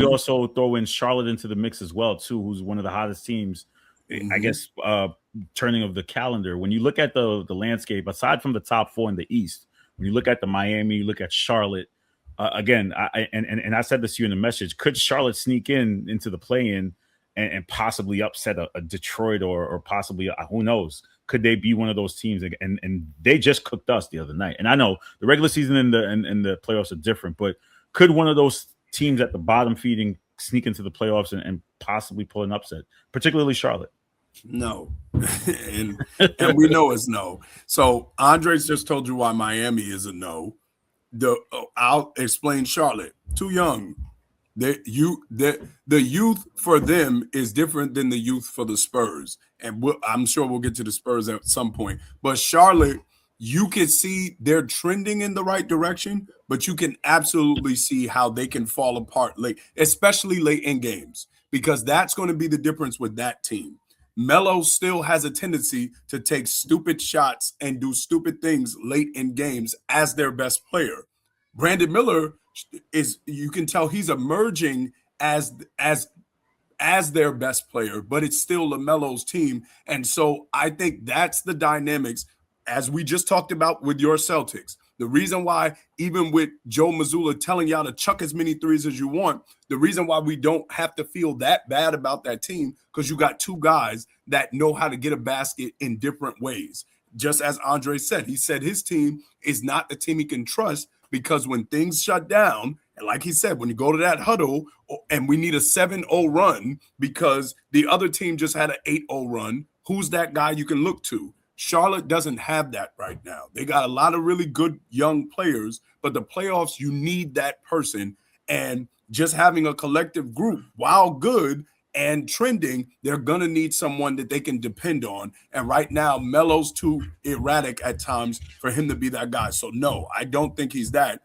we also throw in Charlotte into the mix as well, too, who's one of the hottest teams, I guess, turning of the calendar. When you look at the landscape, aside from the top four in the East, when you look at the Miami, you look at Charlotte. Again, and I said this to you in the message. Could Charlotte sneak into the play-in and possibly upset a Detroit or possibly who knows? Could they be one of those teams? And they just cooked us the other night. And I know the regular season and the playoffs are different, but could one of those teams at the bottom feeding sneak into the playoffs and possibly pull an upset, particularly Charlotte? No. and we know it's no. So Andres just told you why Miami is a no. I'll explain Charlotte. Too young. The youth for them is different than the youth for the Spurs. And I'm sure we'll get to the Spurs at some point. But Charlotte, you can see they're trending in the right direction, but you can absolutely see how they can fall apart late, especially late in games, because that's going to be the difference with that team. Melo still has a tendency to take stupid shots and do stupid things late in games as their best player. Brandon Miller you can tell he's emerging as their best player, but it's still LaMelo's team. And so I think that's the dynamics, as we just talked about with your Celtics. The reason why, even with Joe Mazzulla telling y'all to chuck as many threes as you want, the reason why we don't have to feel that bad about that team, because you got two guys that know how to get a basket in different ways. Just as Andre said, he said his team is not the team he can trust, because when things shut down, and like he said, when you go to that huddle and we need a 7-0 run because the other team just had an 8-0 run, who's that guy you can look to? Charlotte doesn't have that right now. They got a lot of really good young players, but the playoffs, you need that person. And just having a collective group, while good and trending, they're going to need someone that they can depend on. And right now, Melo's too erratic at times for him to be that guy. So, no, I don't think he's that.